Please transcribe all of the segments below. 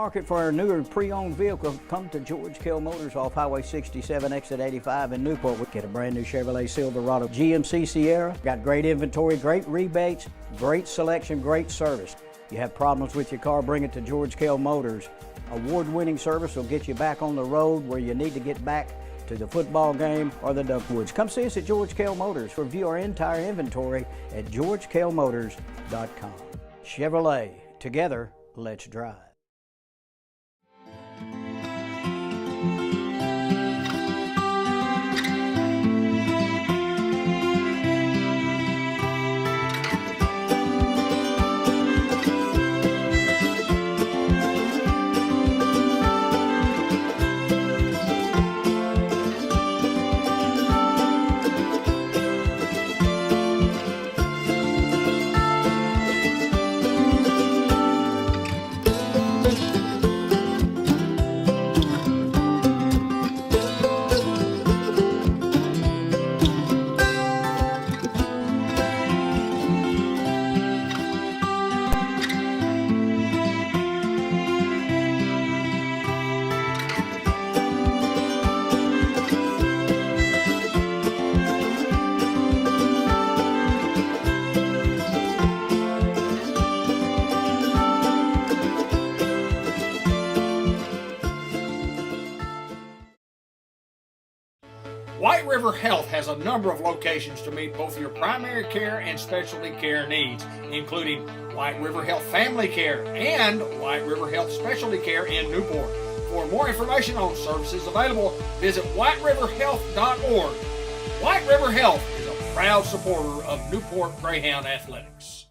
market for a newer pre-owned vehicle, come to George Kell Motors off Highway 67, exit 85 in Newport. We get a brand new Chevrolet Silverado, GMC Sierra. Got great inventory, great rebates, great selection, great service. You have problems with your car, bring it to George Kell Motors. Award-winning service will get you back on the road where you need to get back to the football game or the Duckwoods. Come see us at George Kell Motors. Review our entire inventory at georgekellmotors.com. Chevrolet, together, let's drive. White River Health has a number of locations to meet both your primary care and specialty care needs, including White River Health Family Care and White River Health Specialty Care in Newport. For more information on services available, visit whiteriverhealth.org. White River Health is a proud supporter of Newport Greyhound Athletics.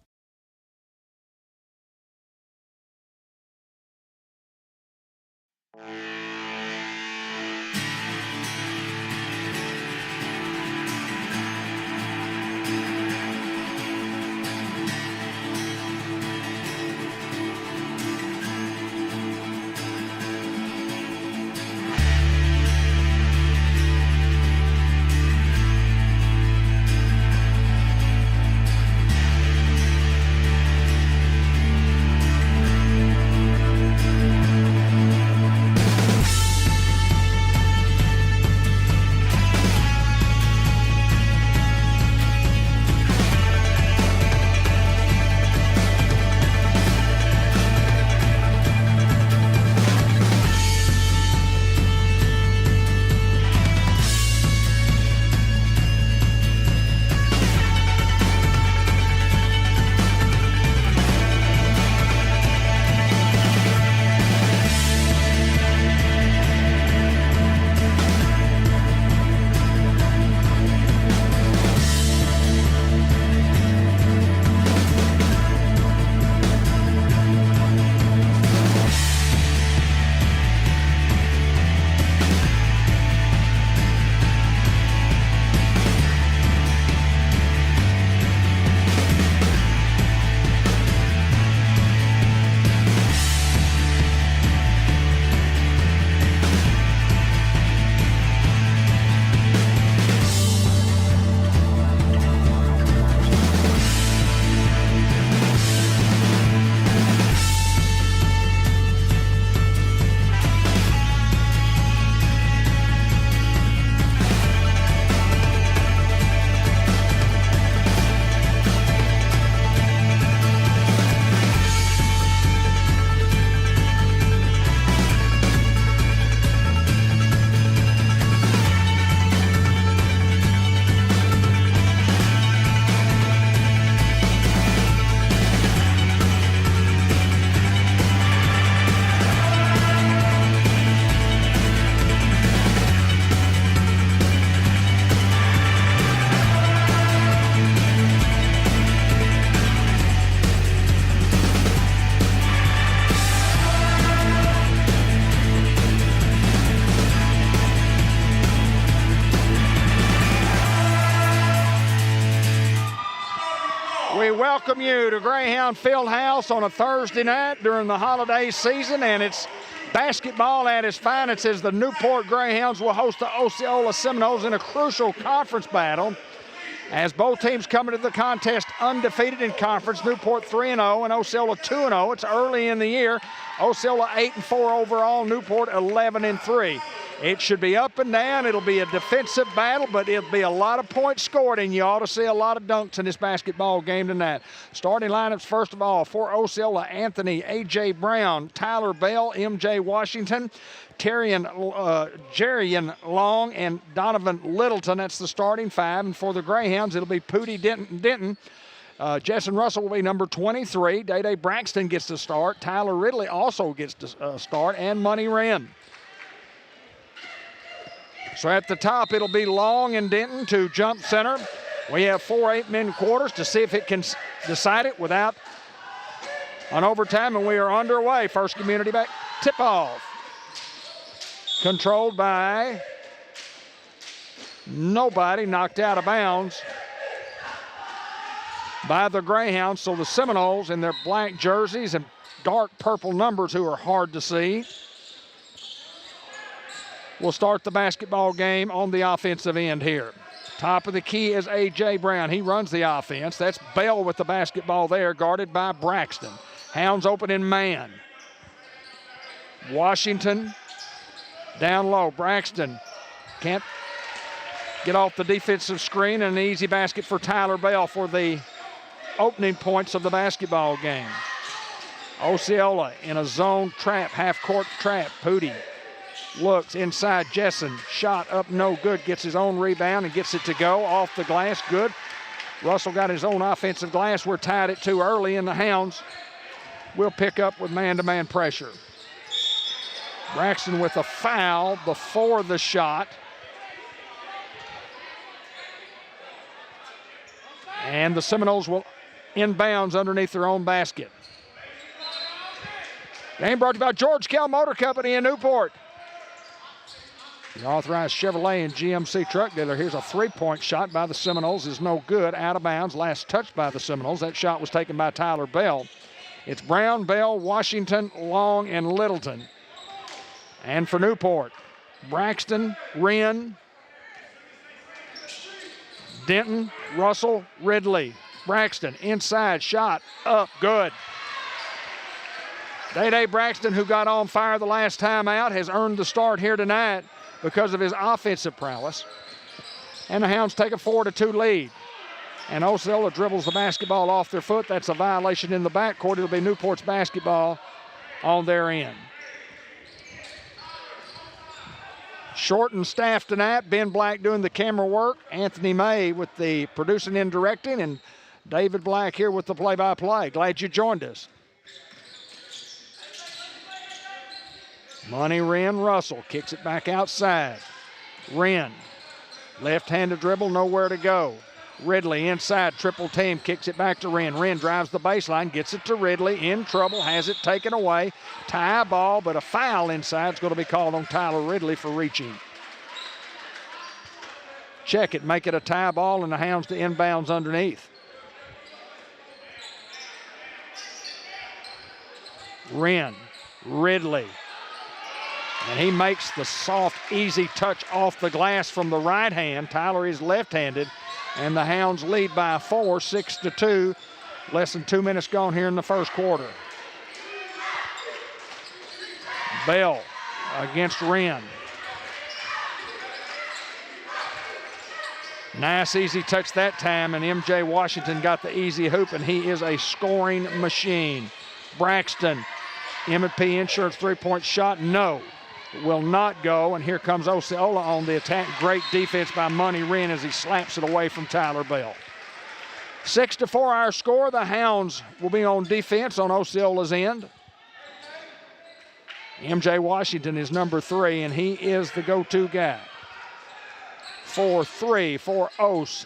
We welcome you to Greyhound Fieldhouse on a Thursday night during the holiday season, and it's basketball at its finest as the Newport Greyhounds will host the Osceola Seminoles in a crucial conference battle. As both teams come into the contest undefeated in conference, Newport 3-0 and Osceola 2-0. It's early in the year. Osceola 8-4 overall, Newport 11-3. It should be up and down. It'll be a defensive battle, but it'll be a lot of points scored, and you ought to see a lot of dunks in this basketball game tonight. Starting lineups, first of all, for Osceola: Anthony, A.J. Brown, Tyler Bell, M.J. Washington, Jerian Long, and Donovan Littleton. That's the starting five. And for the Greyhounds, it'll be Pooty Denton. Jessen Russell will be number 23. Day-Day Braxton gets to start. Tyler Ridley also gets to start, and Money Wren. So at the top, it'll be Long and Denton to jump center. We have 4 8-minute quarters to see if it can decide it without an overtime, and we are underway. First Community Bank tip-off. Controlled by nobody, knocked out of bounds by the Greyhounds. So the Seminoles in their black jerseys and dark purple numbers, who are hard to see, will start the basketball game on the offensive end here. Top of the key is A.J. Brown. He runs the offense. That's Bell with the basketball there, guarded by Braxton. Hounds open in man. Washington down low. Braxton can't get off the defensive screen, and an easy basket for Tyler Bell for the opening points of the basketball game. Osceola in a zone trap, half-court trap. Pooty looks inside. Jessen, shot up, no good. Gets his own rebound and gets it to go off the glass. Good. Russell got his own offensive glass. We're tied at 2 early, and the Hounds will pick up with man-to-man pressure. Braxton with a foul before the shot. And the Seminoles will inbounds underneath their own basket. Game brought to you by George Kell Motor Company in Newport. The authorized Chevrolet and GMC truck dealer. Here's a three-point shot by the Seminoles. Is no good, out of bounds. Last touched by the Seminoles. That shot was taken by Tyler Bell. It's Brown, Bell, Washington, Long, and Littleton. And for Newport, Braxton, Wren, Denton, Russell, Ridley. Braxton inside, shot up, good. Day-Day Braxton, who got on fire the last time out, has earned the start here tonight because of his offensive prowess. And the Hounds take a 4-2 lead. And Osceola dribbles the basketball off their foot. That's a violation in the backcourt. It'll be Newport's basketball on their end. Short and staff tonight. Ben Black doing the camera work. Anthony May with the producing and directing. And David Black here with the play-by-play. Glad you joined us. Money Wren Russell kicks it back outside. Wren, left-handed dribble, nowhere to go. Ridley inside, triple team, kicks it back to Wren. Wren drives the baseline, gets it to Ridley, in trouble, has it taken away. Tie ball, but a foul inside is going to be called on Tyler Ridley for reaching. Check it, make it a tie ball, and the Hounds to inbounds underneath. Wren, Ridley. And he makes the soft, easy touch off the glass from the right hand. Tyler is left-handed, and the Hounds lead by 4, 6-2. Less than 2 minutes gone here in the first quarter. Bell against Wren. Nice, easy touch that time, and M.J. Washington got the easy hoop, and he is a scoring machine. Braxton, M&P Insurance three-point shot, no. Will not go, and here comes Osceola on the attack. Great defense by Money Wren as he slaps it away from Tyler Bell. 6-4 our score. The Hounds will be on defense on Osceola's end. M.J. Washington is number 3, and he is the go-to guy. 4-3 for Os.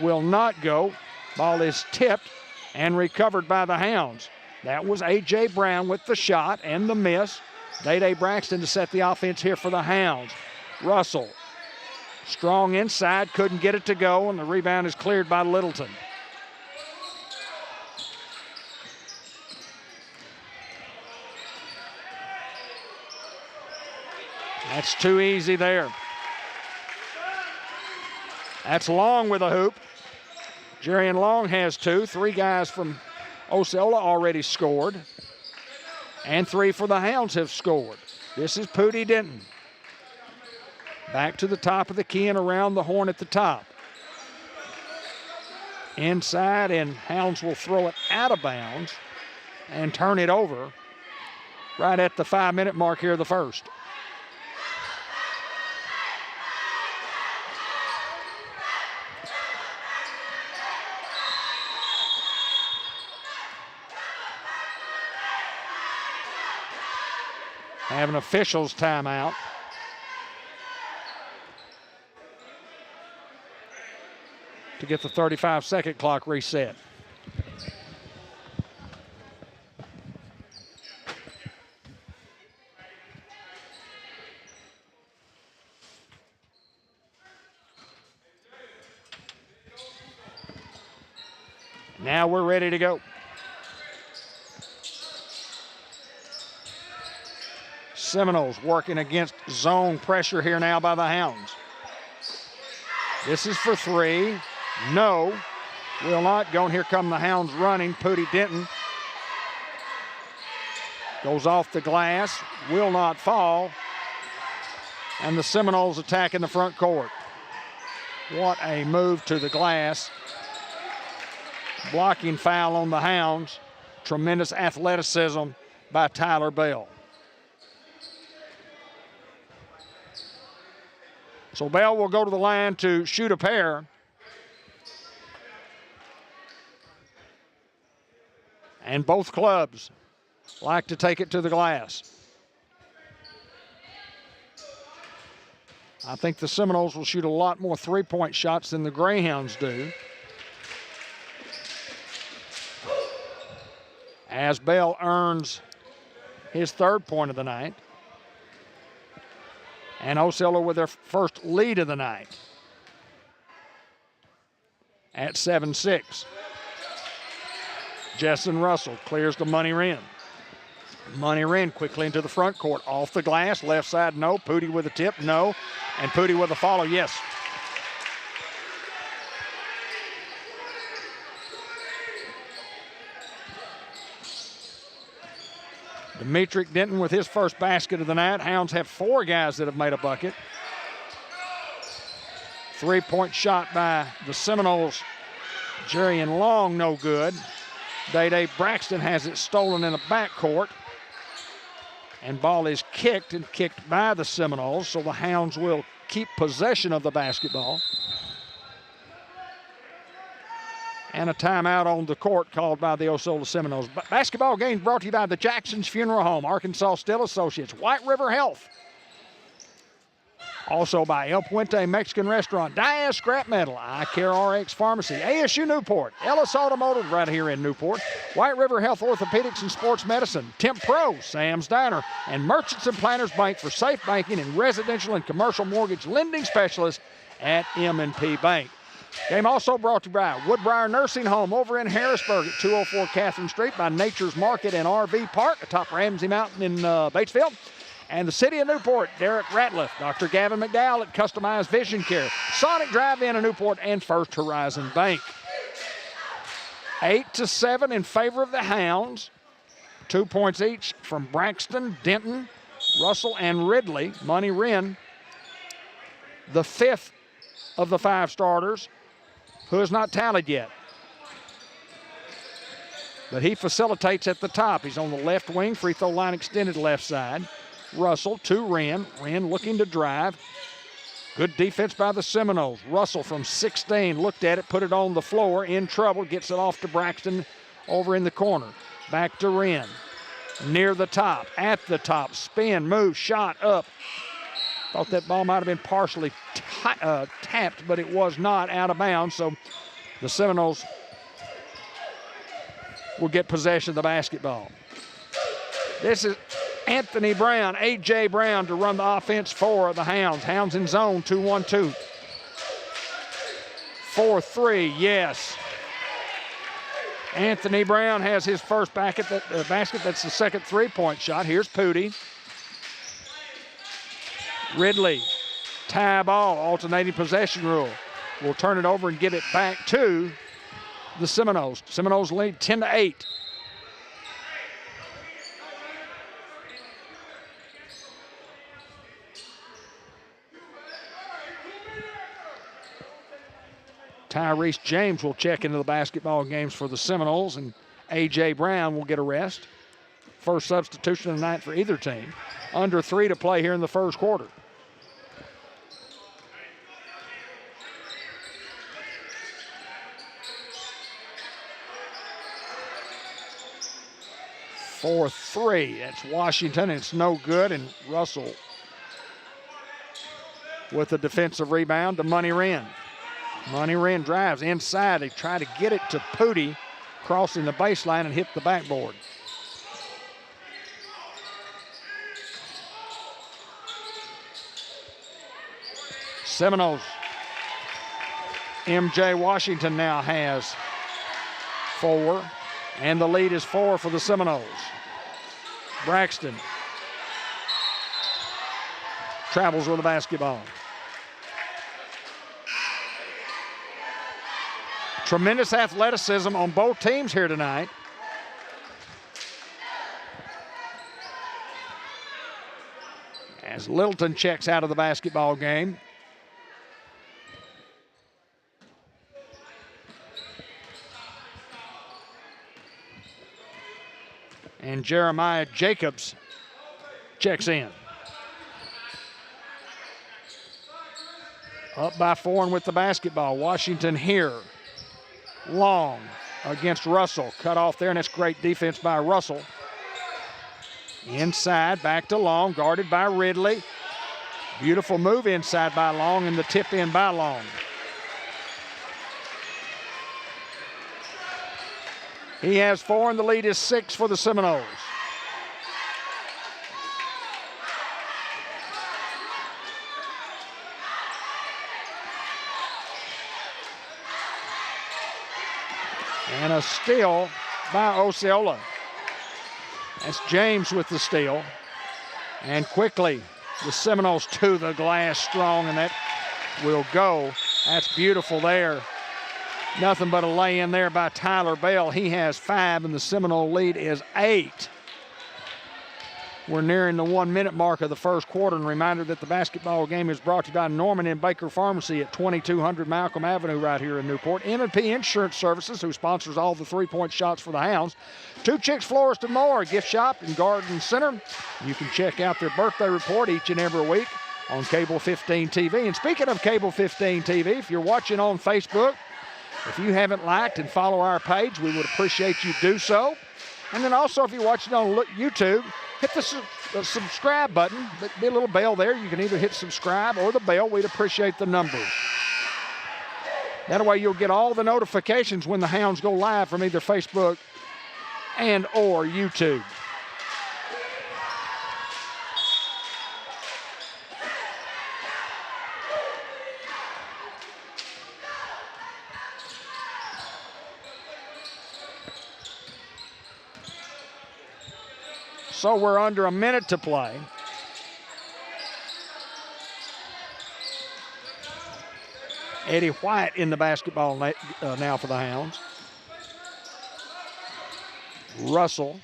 Will not go. Ball is tipped and recovered by the Hounds. That was A.J. Brown with the shot and the miss. Day-Day Braxton to set the offense here for the Hounds. Russell, strong inside, couldn't get it to go, and the rebound is cleared by Littleton. That's too easy there. That's Long with a hoop. Jerian Long has 2. 3 guys from Osceola already scored. And 3 for the Hounds have scored. This is Pooty Denton. Back to the top of the key and around the horn at the top. Inside, and Hounds will throw it out of bounds and turn it over right at the 5-minute mark here of the first. Have an officials timeout. To get the 35-second clock reset. Now we're ready to go. Seminoles working against zone pressure here now by the Hounds. This is for 3. No, will not go. And here come the Hounds running. Pooty Denton goes off the glass, will not fall. And the Seminoles attack in the front court. What a move to the glass. Blocking foul on the Hounds. Tremendous athleticism by Tyler Bell. So Bell will go to the line to shoot a pair. And both clubs like to take it to the glass. I think the Seminoles will shoot a lot more three-point shots than the Greyhounds do. As Bell earns his 3rd point of the night. And Osceola with their first lead of the night at 7-6. Jessen Russell clears to Money Wren. Money Wren quickly into the front court. Off the glass, left side, no. Pooty with a tip, no. And Pooty with a follow, yes. Demetric Denton with his first basket of the night. Hounds have 4 guys that have made a bucket. 3-point shot by the Seminoles. Jerrion Long, no good. Day-Day Braxton has it stolen in the backcourt. And ball is kicked and kicked by the Seminoles, so the Hounds will keep possession of the basketball. And a timeout on the court called by the Osceola Seminoles. Basketball game brought to you by the Jackson's Funeral Home, Arkansas Still Associates, White River Health. Also by El Puente Mexican Restaurant, Diaz Scrap Metal, Eye Care RX Pharmacy, ASU Newport, Ellis Automotive right here in Newport, White River Health Orthopedics and Sports Medicine, Temp Pro, Sam's Diner, and Merchants and Planners Bank for safe banking and residential and commercial mortgage lending specialists at M&P Bank. Game also brought to you by Woodbriar Nursing Home over in Harrisburg at 204 Catherine Street, by Nature's Market and RV Park atop Ramsey Mountain in Batesville. And the City of Newport, Derek Ratliff, Dr. Gavin McDowell at Customized Vision Care, Sonic Drive-In in Newport, and First Horizon Bank. 8-7 in favor of the Hounds. 2 points each from Braxton, Denton, Russell, and Ridley. Money Wren, the 5th of the 5 starters, who has not tallied yet. But he facilitates at the top. He's on the left wing, free throw line extended left side. Russell to Wren. Wren looking to drive. Good defense by the Seminoles. Russell from 16 looked at it, put it on the floor, in trouble, gets it off to Braxton over in the corner. Back to Wren. Near the top, at the top, spin, move, shot up. Thought that ball might have been partially tapped, but it was not, out of bounds. So the Seminoles will get possession of the basketball. This is Anthony Brown, A.J. Brown to run the offense for the Hounds. Hounds in zone, 2-1-2. 4-3, yes. Anthony Brown has his first basket. That's the second three-point shot. Here's Pooty. Ridley, tie ball, alternating possession rule. We'll turn it over and get it back to the Seminoles. Seminoles lead 10-8. Tyrese James will check into the basketball games for the Seminoles, and A.J. Brown will get a rest. First substitution of the night for either team. Under 3 to play here in the first quarter. For 3, that's Washington, it's no good, and Russell with a defensive rebound to Money Wren. Money Wren drives inside. They try to get it to Pooty, crossing the baseline and hit the backboard. Seminoles. M.J. Washington now has 4, and the lead is 4 for the Seminoles. Braxton travels with the basketball. Tremendous athleticism on both teams here tonight. As Littleton checks out of the basketball game. And Jeremiah Jacobs checks in. Up by 4 and with the basketball. Washington here. Long against Russell. Cut off there, and that's great defense by Russell. Inside, back to Long, guarded by Ridley. Beautiful move inside by Long, and the tip in by Long. He has 4, and the lead is 6 for the Seminoles. And a steal by Osceola. That's James with the steal. And quickly, the Seminoles to the glass strong, and that will go. That's beautiful there. Nothing but a lay-in there by Tyler Bell. He has 5, and the Seminole lead is 8. We're nearing the 1-minute mark of the first quarter, and a reminder that the basketball game is brought to you by Norman and Baker Pharmacy at 2200 Malcolm Avenue right here in Newport. M&P Insurance Services, who sponsors all the three-point shots for the Hounds. Two Chicks Florist and More, gift shop and garden center. You can check out their birthday report each and every week on Cable 15 TV. And speaking of Cable 15 TV, if you're watching on Facebook, if you haven't liked and follow our page, we would appreciate you do so. And then also, if you're watching on YouTube, hit the subscribe button. There'll be a little bell there. You can either hit subscribe or the bell. We'd appreciate the numbers. That way you'll get all the notifications when the Hounds go live from either Facebook and or YouTube. So we're under a minute to play. Eddie White in the basketball now for the Hounds. Russell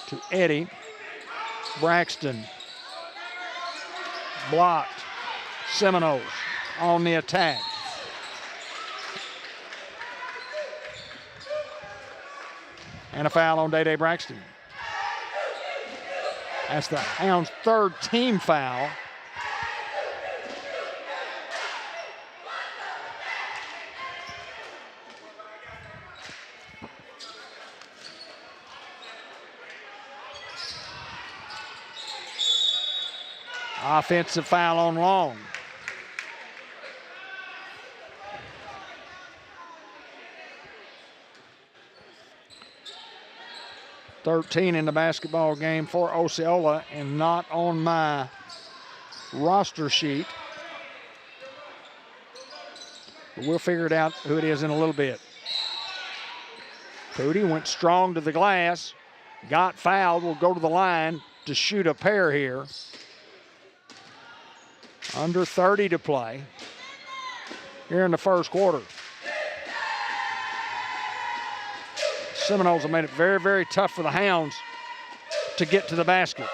to Eddie. Braxton blocked. Seminoles on the attack. And a foul on Day-Day Braxton. That's the Hounds' third team foul. Offensive foul on Long. .13 in the basketball game for Osceola, and not on my roster sheet. But we'll figure it out who it is in a little bit. Pooty went strong to the glass, got fouled, will go to the line to shoot a pair here. Under 30 to play here in the first quarter. Seminoles have made it very, very tough for the Hounds to get to the basket.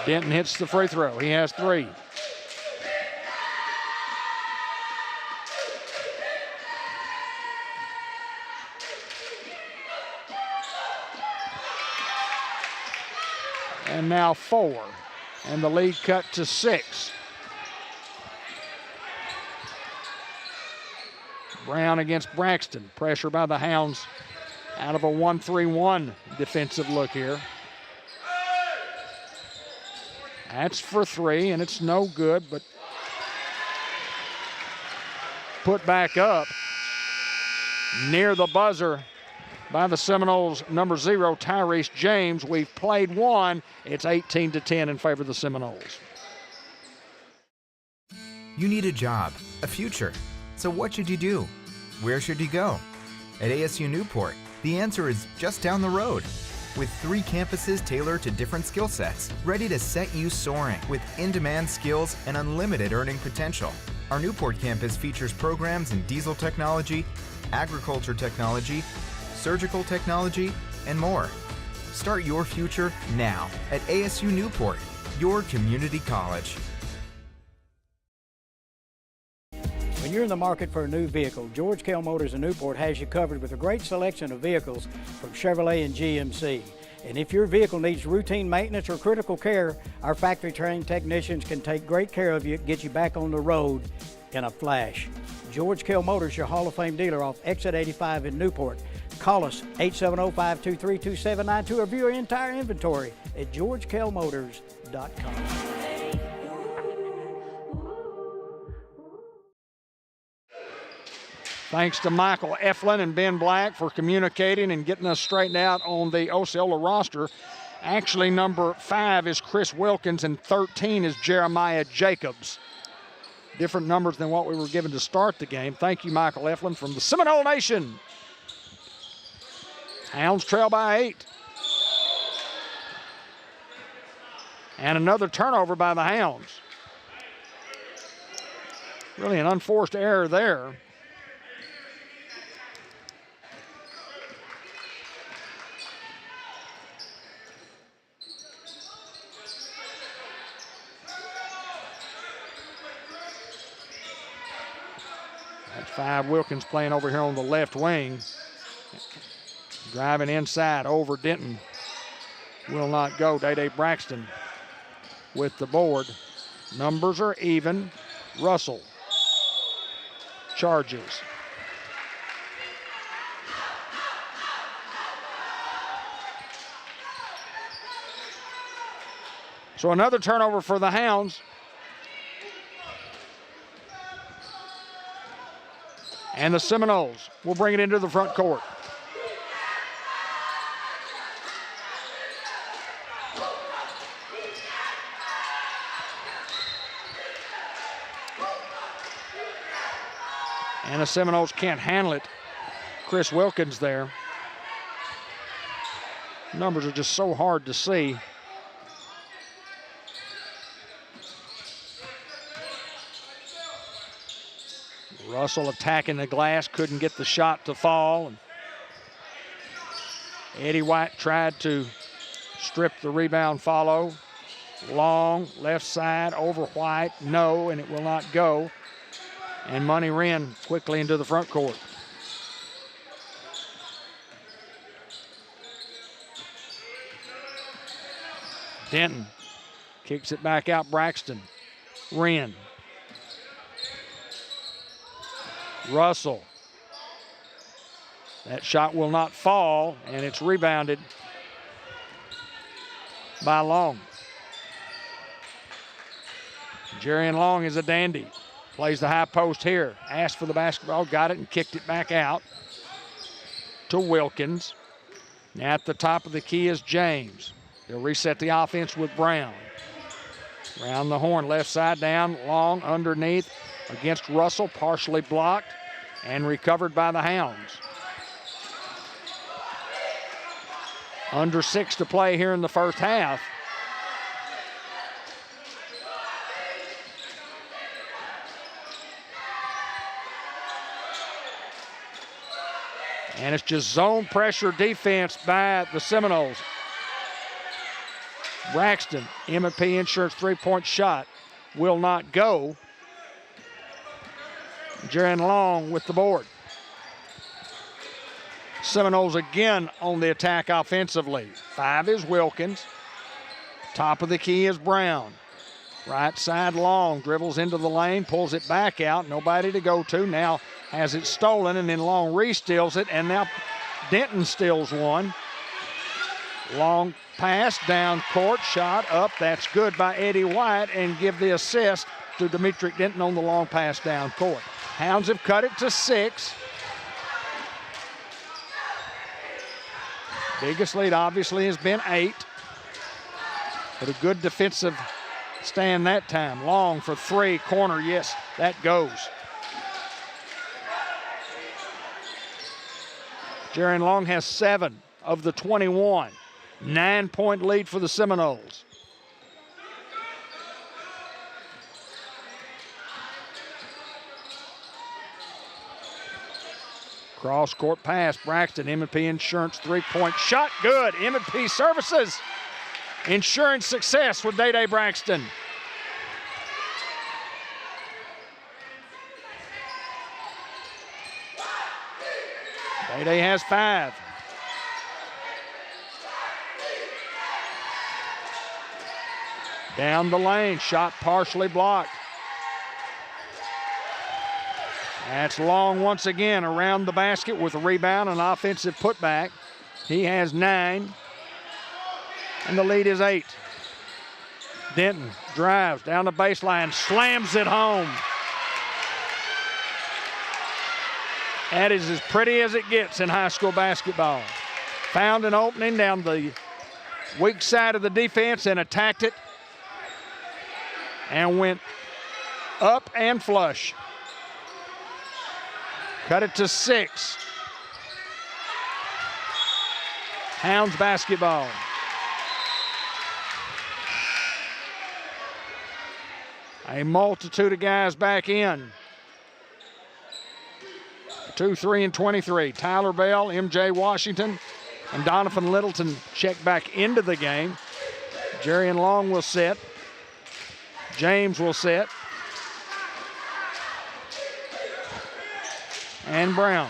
Denton hits the free throw. He has 3. and now 4. And the lead cut to 6. Brown against Braxton. Pressure by the Hounds out of a 1-3-1 defensive look here. That's for 3, and it's no good, but put back up near the buzzer by the Seminoles, number 0, Tyrese James. We've played 1. It's 18-10 in favor of the Seminoles. You need a job, a future. So what should you do? Where should you go? At ASU Newport, the answer is just down the road. With 3 campuses tailored to different skill sets, ready to set you soaring with in-demand skills and unlimited earning potential. Our Newport campus features programs in diesel technology, agriculture technology, surgical technology, and more. Start your future now at ASU Newport, your community college. When you're in the market for a new vehicle, George Kell Motors in Newport has you covered with a great selection of vehicles from Chevrolet and GMC. And if your vehicle needs routine maintenance or critical care, our factory-trained technicians can take great care of you, get you back on the road in a flash. George Kell Motors, your Hall of Fame dealer off Exit 85 in Newport. Call us 870-523-2792 or view our entire inventory at georgekellmotors.com. Thanks to Michael Eflin and Ben Black for communicating and getting us straightened out on the Osceola roster. Actually, number 5 is Chris Wilkins and 13 is Jeremiah Jacobs. Different numbers than what we were given to start the game. Thank you, Michael Eflin from the Seminole Nation. Hounds trail by 8. And another turnover by the Hounds. Really an unforced error there. That's 5 Wilkins playing over here on the left wing. Driving inside over Denton. Will not go. Day-Day Braxton with the board. Numbers are even. Russell charges. So another turnover for the Hounds. And the Seminoles will bring it into the front court. And the Seminoles can't handle it. Chris Wilkins there. Numbers are just so hard to see. Russell attacking the glass, couldn't get the shot to fall. And Eddie White tried to strip the rebound follow. Long, left side, over White, no, and it will not go. And Money Wren quickly into the front court. Denton kicks it back out, Braxton. Wren. Russell. That shot will not fall, and it's rebounded by Long. Jerian Long is a dandy. Plays the high post here. Asked for the basketball, got it, and kicked it back out to Wilkins. Now at the top of the key is James. They'll reset the offense with Brown. Round the horn, left side down, Long underneath against Russell, partially blocked and recovered by the Hounds. Under 6 to play here in the first half. And it's just zone pressure defense by the Seminoles. Braxton, M&P Insurance three-point shot will not go. Jaren Long with the board. Seminoles again on the attack offensively. 5 is Wilkins. Top of the key is Brown. Right side Long, dribbles into the lane, pulls it back out, nobody to go to. Now has it stolen, and then Long re-steals it, and now Denton steals one. Long pass, down court, shot up. That's good by Eddie White, and give the assist to Demetric Denton on the long pass down court. Hounds have cut it to 6. Biggest lead obviously has been 8. But a good defensive stand that time. Long for 3, corner, yes, that goes. Jarian Long has 7 of the 21. 9-point lead for the Seminoles. Cross-court pass, Braxton, M&P Insurance 3-point shot, good. M&P Services, insurance success with Day-Day Braxton. Day-Day has 5. Down the lane, shot partially blocked. That's Long once again around the basket with a rebound and offensive putback. He has 9, and the lead is 8. Denton drives down the baseline, slams it home. That is as pretty as it gets in high school basketball. Found an opening down the weak side of the defense and attacked it, and went up and flush. Cut it to 6. Hounds basketball. A multitude of guys back in. 2, 3, and 23. Tyler Bell, MJ Washington, and Donovan Littleton check back into the game. Jarian Long will sit. James will sit. And Brown.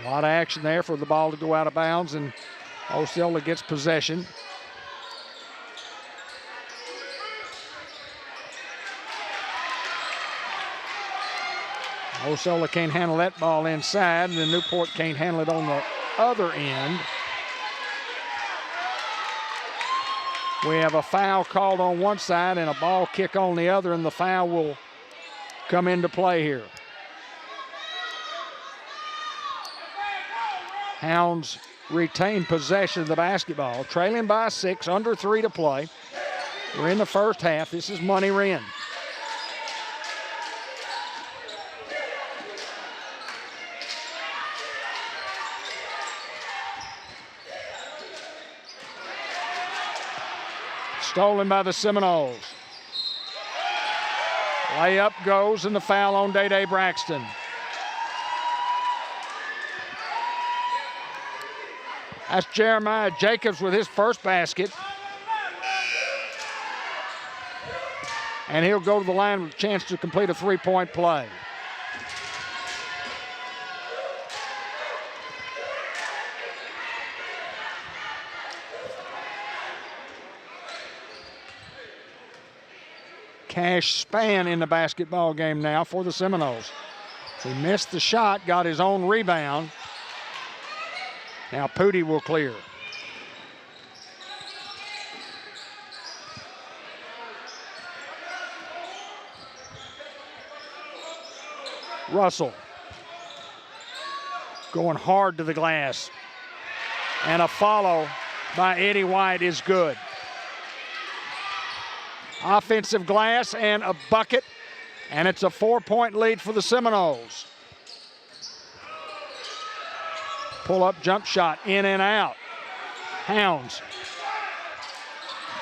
A lot of action there for the ball to go out of bounds, and Osceola gets possession. Osceola can't handle that ball inside, and then Newport can't handle it on the other end. We have a foul called on one side and a ball kick on the other, and the foul will come into play here. Hounds retain possession of the basketball, trailing by 6, under 3 to play. We're in the first half. This is Money Wren. Stolen by the Seminoles. Layup goes, and the foul on Day-Day Braxton. That's Jeremiah Jacobs with his first basket. And he'll go to the line with a chance to complete a 3-point play. Cash Span in the basketball game now for the Seminoles. He missed the shot, got his own rebound. Now Pooty will clear. Russell going hard to the glass. And a follow by Eddie White is good. Offensive glass and a bucket, and it's a 4-point lead for the Seminoles. Pull-up jump shot, in and out. Hounds.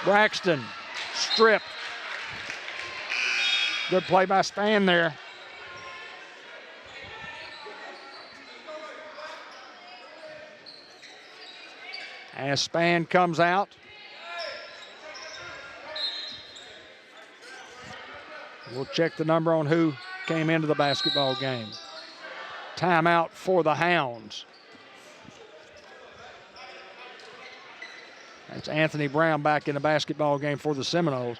Braxton, stripped. Good play by Span there. as Spann comes out. We'll check the number on who came into the basketball game. Timeout for the Hounds. That's Anthony Brown back in the basketball game for the Seminoles.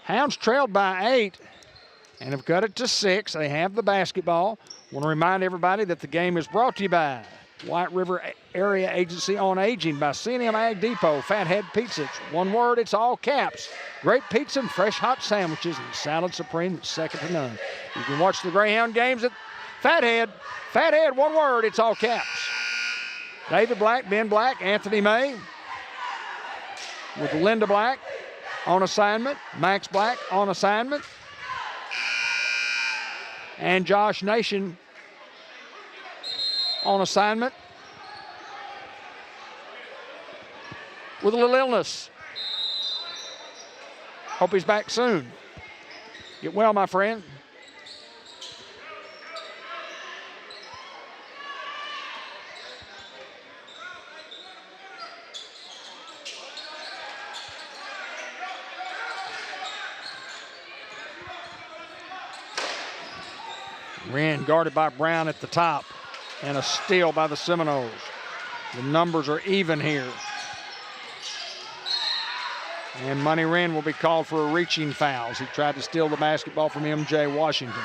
Hounds trailed by 8 and have cut it to 6. They have the basketball. Want to remind everybody that the game is brought to you by White River Area Agency on Aging, by C&M Ag Depot, Fathead Pizza. It's one word, it's all caps. Great pizza and fresh hot sandwiches and salad supreme that's second to none. You can watch the Greyhound games at Fathead. Fathead, one word, it's all caps. David Black, Ben Black, Anthony May with Linda Black on assignment, Max Black on assignment, and Josh Nation on assignment with a little illness. Hope he's back soon. Get well, my friend. Wren guarded by Brown at the top, and a steal by the Seminoles. The numbers are even here. And Money Wren will be called for a reaching foul. He tried to steal the basketball from M.J. Washington.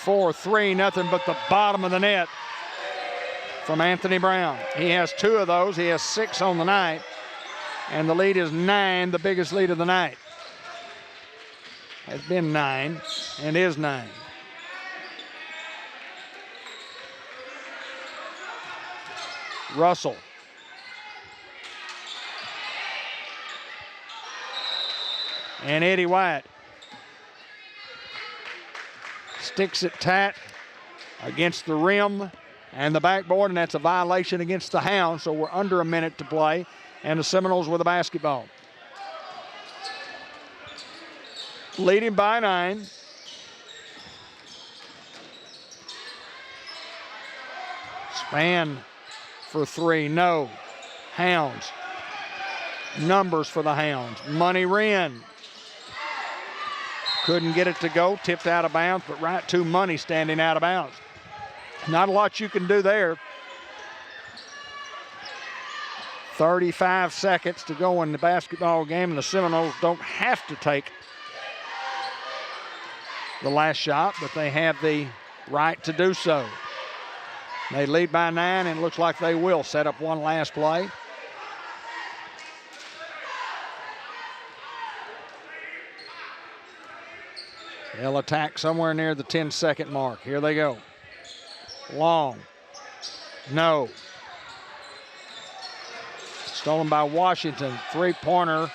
For 3, nothing but the bottom of the net from Anthony Brown. He has 2 of those. He has 6 on the night. And the lead is 9, the biggest lead of the night. Has been 9 and is 9. Russell. And Eddie White sticks it tight against the rim and the backboard, and that's a violation against the Hounds, so we're under a minute to play, and the Seminoles with the basketball. Leading by 9. Spann for 3, no. Hounds. Numbers for the Hounds. Money Wren. Couldn't get it to go, tipped out of bounds, but right to Money standing out of bounds. Not a lot you can do there. 35 seconds to go in the basketball game, and the Seminoles don't have to take the last shot, but they have the right to do so. They lead by 9, and it looks like they will set up one last play. They'll attack somewhere near the 10-second mark. Here they go. Long. No. Stolen by Washington. 3-pointer.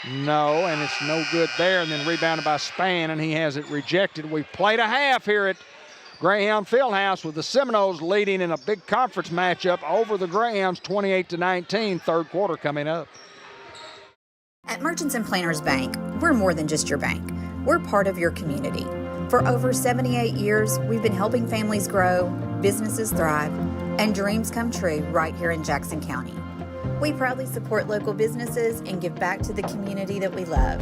No, and it's no good there. And then rebounded by Spann, and he has it rejected. We've played a half here at Greyhound Fieldhouse with the Seminoles leading in a big conference matchup over the Greyhounds 28-19. Third quarter coming up. At Merchants and Planners Bank, we're more than just your bank. We're part of your community. For over 78 years, we've been helping families grow, businesses thrive, and dreams come true right here in Jackson County. We proudly support local businesses and give back to the community that we love.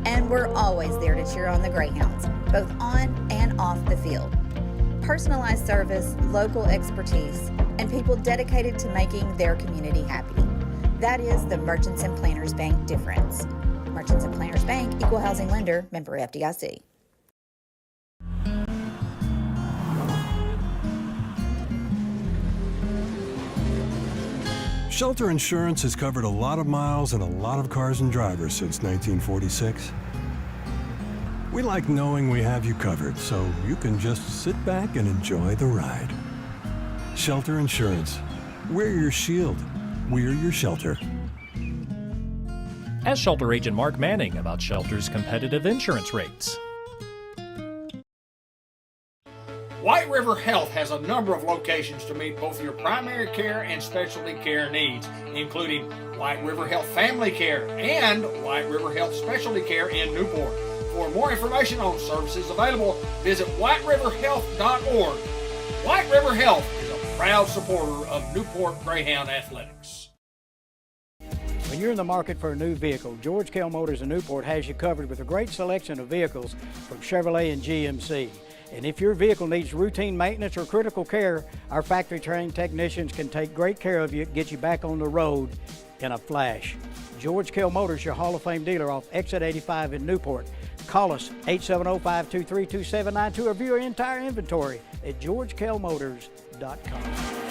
And we're always there to cheer on the Greyhounds, both on and off the field. Personalized service, local expertise, and people dedicated to making their community happy. That is the Merchants and Planners Bank difference. Merchants and Planners Bank, Equal Housing Lender, member FDIC. Shelter Insurance has covered a lot of miles and a lot of cars and drivers since 1946. We like knowing we have you covered, so you can just sit back and enjoy the ride. Shelter Insurance. We're your shield. We're your shelter. Ask Shelter Agent Mark Manning about Shelter's competitive insurance rates. White River Health has a number of locations to meet both your primary care and specialty care needs, including White River Health Family Care and White River Health Specialty Care in Newport. For more information on services available, visit whiteriverhealth.org. White River Health is a proud supporter of Newport Greyhound Athletics. When you're in the market for a new vehicle, George Kell Motors in Newport has you covered with a great selection of vehicles from Chevrolet and GMC. And if your vehicle needs routine maintenance or critical care, our factory-trained technicians can take great care of you, get you back on the road in a flash. George Kell Motors, your Hall of Fame dealer off Exit 85 in Newport. Call us 870-523-2792 or view our entire inventory at georgekellmotors.com.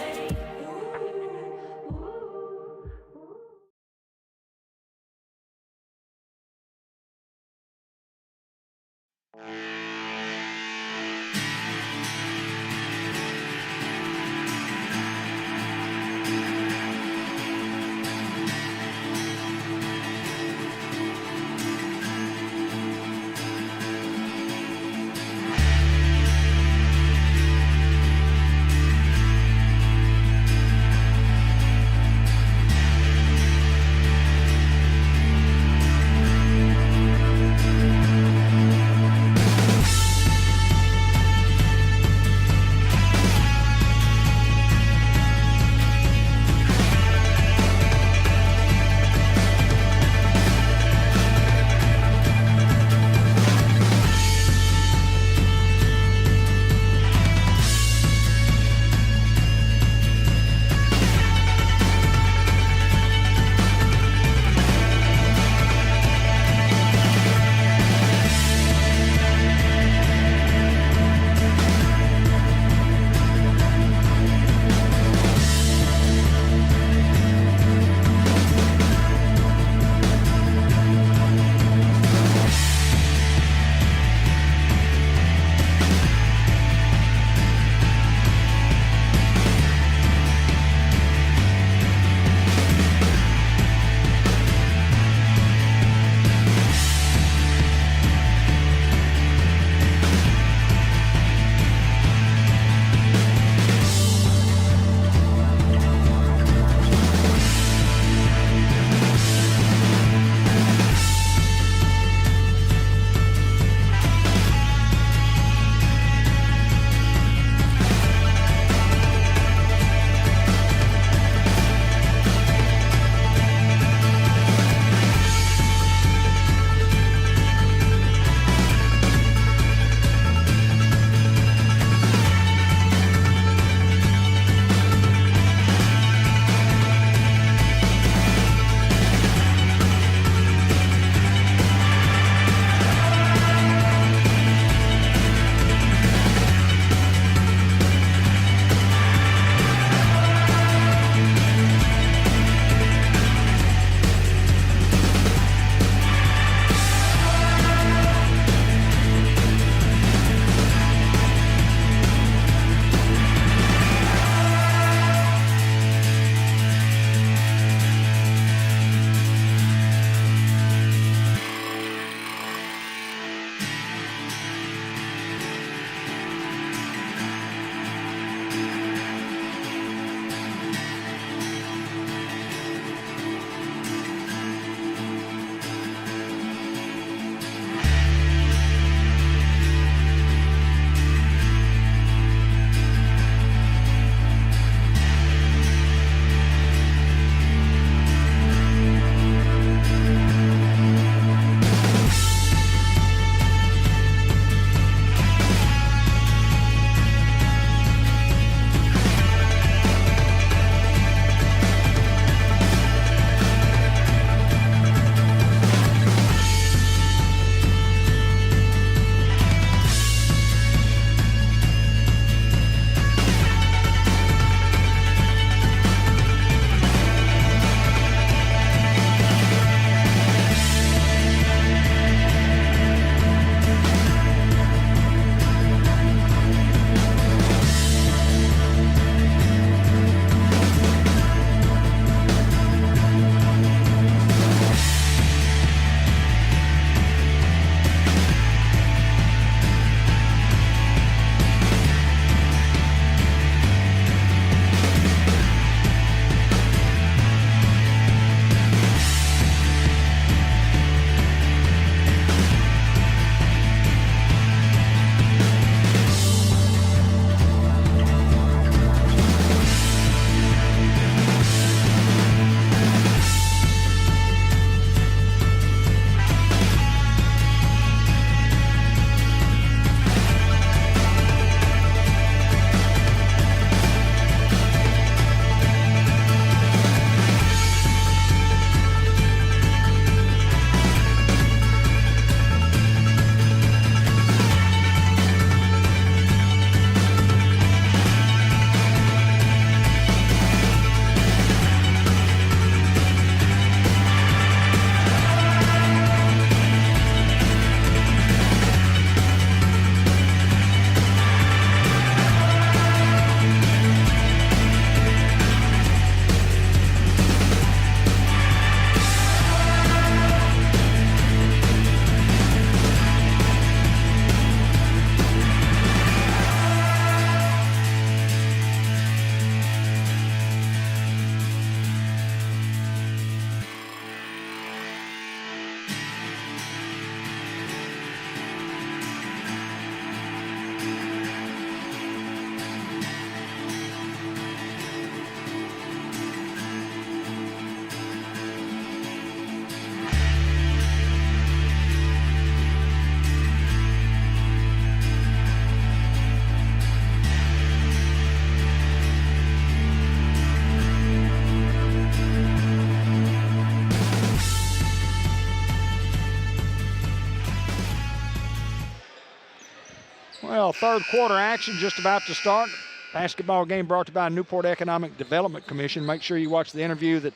Well, third quarter action just about to start. Basketball game brought to you by Newport Economic Development Commission. Make sure you watch the interview that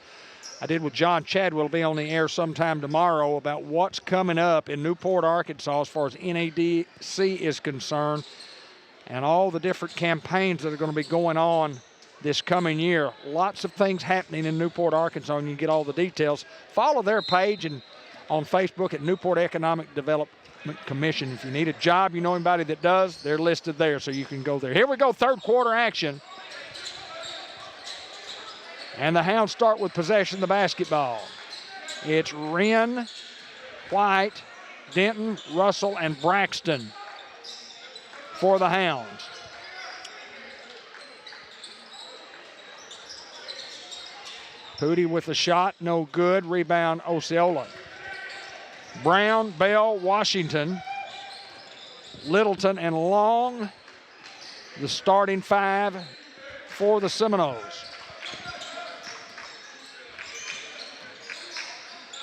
I did with John Chadwell. Will be on the air sometime tomorrow about what's coming up in Newport, Arkansas as far as NADC is concerned and all the different campaigns that are going to be going on this coming year. Lots of things happening in Newport, Arkansas, and you can get all the details. Follow their page and on Facebook at Newport Economic Development Commission. If you need a job, you know anybody that does, they're listed there, so you can go there. Here we go, third quarter action. And the Hounds start with possession of the basketball. It's Wren, White, Denton, Russell, and Braxton for the Hounds. Pooty with a shot, no good. Rebound, Osceola. Brown, Bell, Washington, Littleton, and Long, the starting five for the Seminoles.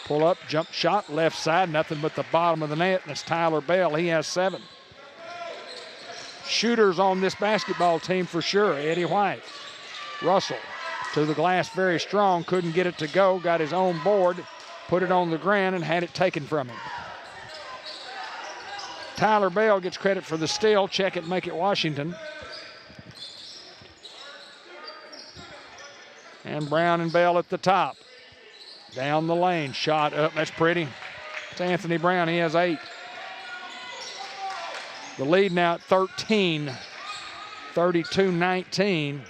Pull up, jump shot, left side, nothing but the bottom of the net, and it's Tyler Bell. He has 7. Shooters on this basketball team for sure. Eddie White. Russell to the glass, very strong, couldn't get it to go, got his own board, put it on the ground and had it taken from him. Tyler Bell gets credit for the steal. Check it, make it Washington. And Brown and Bell at the top. Down the lane, shot up, that's pretty. It's Anthony Brown, he has 8. The lead now at 13, 32-19.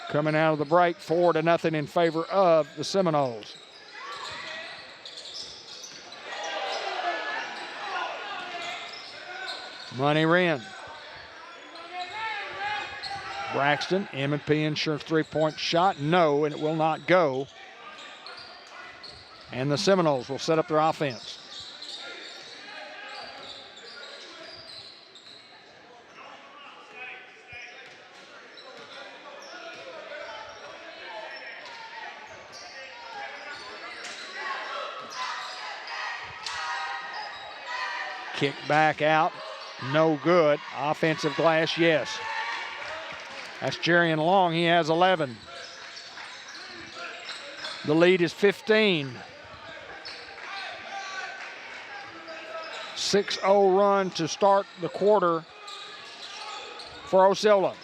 Coming out of the break, 4-0 in favor of the Seminoles. Money Wren. Braxton, M&P Insurance three-point shot, no, and it will not go. And the Seminoles will set up their offense. Kick back out, no good. Offensive glass, yes. That's Jerian Long, he has 11. The lead is 15. 6-0 run to start the quarter for Osceola.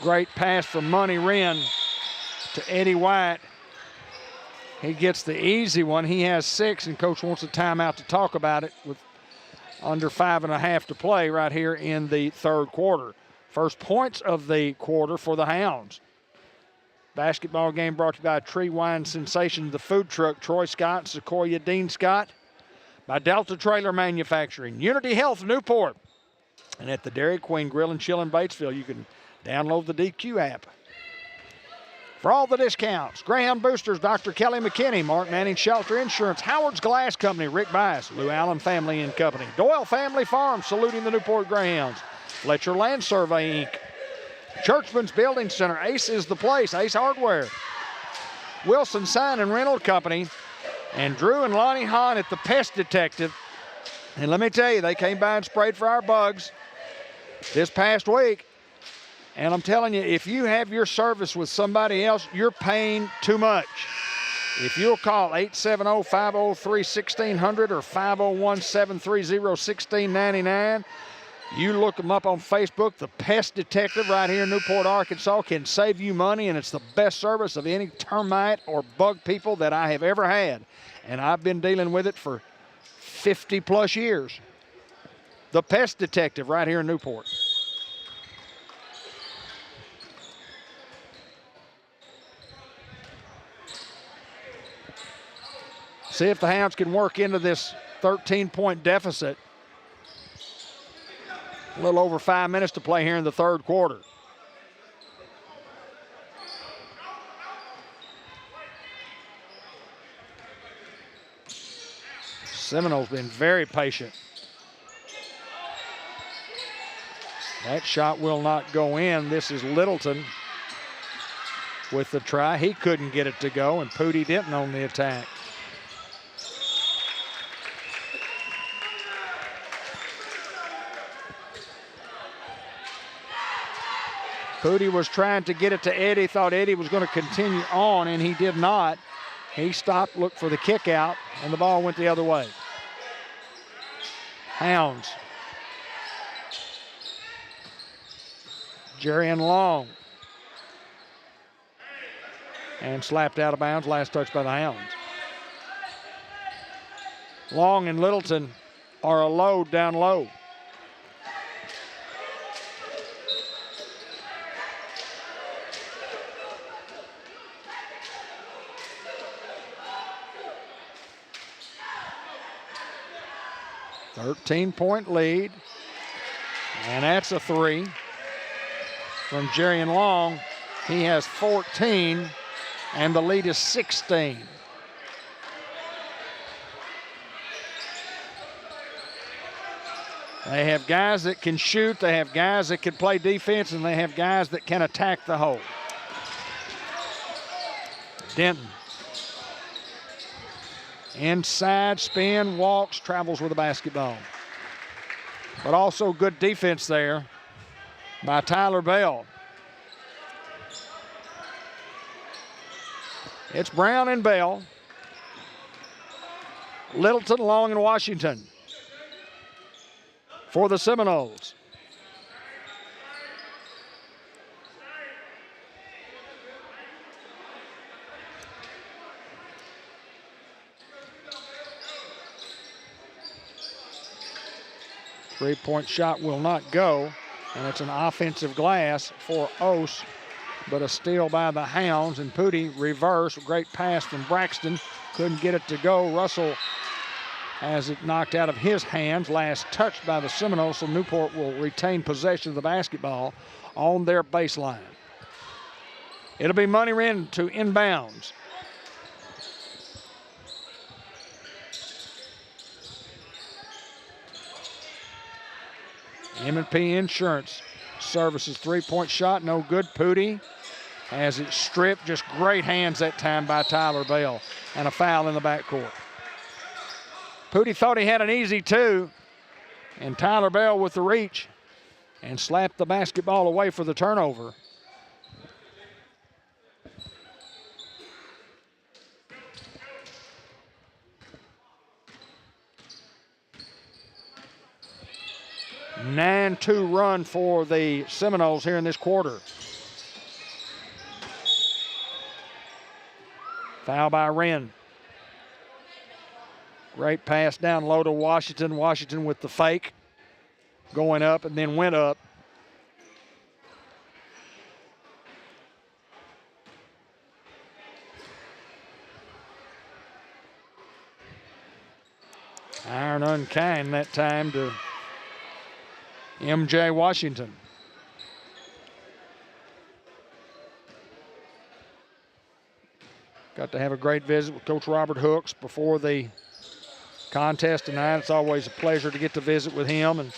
Great pass from Money Wren to Eddie White. He gets the easy one. He has 6, and Coach wants a timeout to talk about it with under 5.5 to play right here in the third quarter. First points of the quarter for the Hounds. Basketball game brought to you by Tree Wine Sensation, the food truck, Troy Scott, Sequoia Dean Scott, by Delta Trailer Manufacturing, Unity Health Newport, and at the Dairy Queen Grill and Chill in Batesville. You can download the DQ app. For all the discounts, Greyhound Boosters, Dr. Kelly McKinney, Mark Manning Shelter Insurance, Howard's Glass Company, Rick Bias, Lou Allen Family and Company, Doyle Family Farm, saluting the Newport Greyhounds, Fletcher Land Survey, Inc., Churchman's Building Center, Ace is the place, Ace Hardware, Wilson Sign and Rental Company, and Drew and Lonnie Hahn at the Pest Detective. And let me tell you, they came by and sprayed for our bugs this past week. And I'm telling you, if you have your service with somebody else, you're paying too much. If you'll call 870-503-1600 or 501-730-1699, you look them up on Facebook. The Pest Detective right here in Newport, Arkansas can save you money, and it's the best service of any termite or bug people that I have ever had. And I've been dealing with it for 50-plus years. The Pest Detective right here in Newport. See if the Hounds can work into this 13-point deficit. A little over 5 minutes to play here in the third quarter. Seminoles been very patient. That shot will not go in. This is Littleton. with the try. He couldn't get it to go, and Pooty Denton on the attack. Pooty was trying to get it to Eddie, thought Eddie was going to continue on, and he did not. He stopped, looked for the kick out, and the ball went the other way. Hounds. Jerian Long. And slapped out of bounds, last touch by the Hounds. Long and Littleton are a load down low. .13 lead, and that's a three from Jerian Long. He has 14, and the lead is 16. They have guys that can shoot, they have guys that can play defense, and they have guys that can attack the hole. Denton. Inside, spin, walks, travels with the basketball. But also good defense there by Tyler Bell. It's Brown and Bell. Littleton, Long, and Washington for the Seminoles. Three-point shot will not go, and it's an offensive glass for Ose, but a steal by the Hounds, and Pooty reverse. Great pass from Braxton. Couldn't get it to go. Russell has it knocked out of his hands. Last touched by the Seminoles, so Newport will retain possession of the basketball on their baseline. It'll be Money Wren to inbounds. M&P Insurance Services three-point shot, no good. Pooty has it stripped. Just great hands that time by Tyler Bell, and a foul in the backcourt. Pooty thought he had an easy two, and Tyler Bell with the reach and slapped the basketball away for the turnover. A 9-2 run for the Seminoles here in this quarter. Foul by Wren. Great pass down low to Washington. Washington with the fake, going up and then went up. Iron unkind that time to MJ Washington. Got to have a great visit with Coach Robert Hooks before the contest tonight. It's always a pleasure to get to visit with him and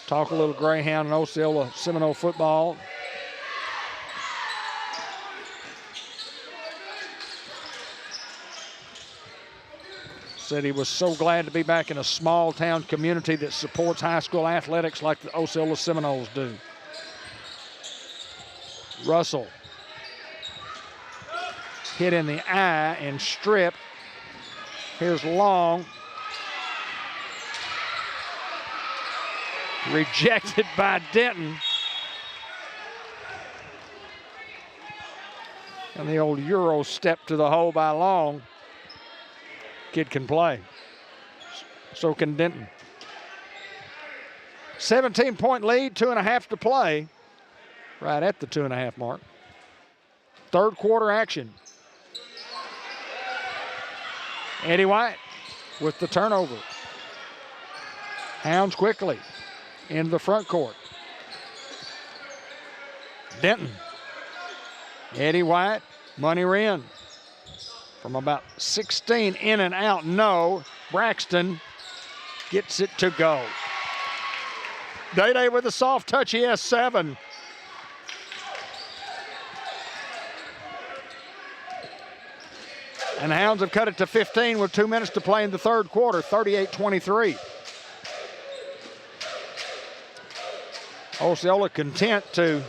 talk a little Greyhound and Osceola Seminole football. Said he was so glad to be back in a small town community that supports high school athletics like the Osceola Seminoles do. Russell hit in the eye and stripped. Here's Long. Rejected by Denton. And the old Euro step to the hole by Long. Kid can play. So can Denton. 17-point lead, 2.5 to play. Right at the 2.5 mark. Third quarter action. Eddie White with the turnover. Hounds quickly into the front court. Denton. Eddie White, Money Wren. From about 16, in and out, no. Braxton gets it to go. Day-Day with a soft touch, he has 7. And the Hounds have cut it to 15 with 2 minutes to play in the third quarter, 38-23. Osceola content to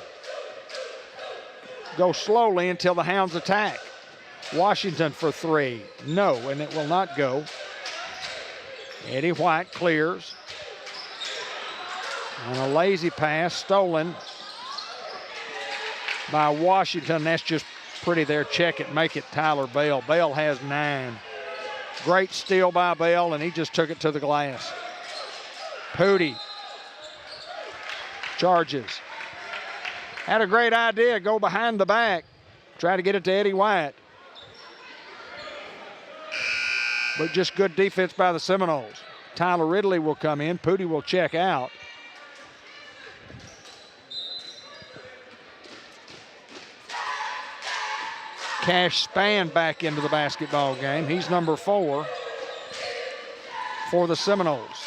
go slowly until the Hounds attack. Washington for three. No, and it will not go. Eddie White clears. And a lazy pass stolen by Washington. That's just pretty there. Check it, make it Tyler Bell. Bell has 9. Great steal by Bell, and he just took it to the glass. Pooty charges. Had a great idea, go behind the back. Try to get it to Eddie White. But just good defense by the Seminoles. Tyler Ridley will come in. Pooty will check out. Cash Spann back into the basketball game. He's number 4 for the Seminoles.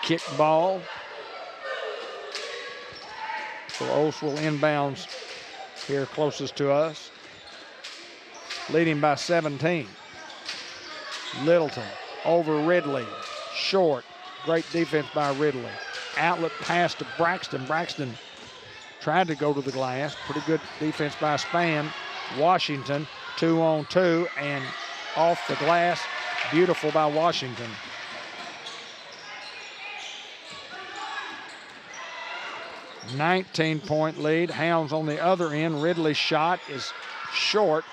Kick ball. So Ose will inbounds here closest to us. Leading by 17. Littleton over Ridley. Short. Great defense by Ridley. Outlet pass to Braxton. Braxton tried to go to the glass. Pretty good defense by Spann. Washington 2-on-2 and off the glass. Beautiful by Washington. $19-point lead. Hounds on the other end. Ridley's shot is short.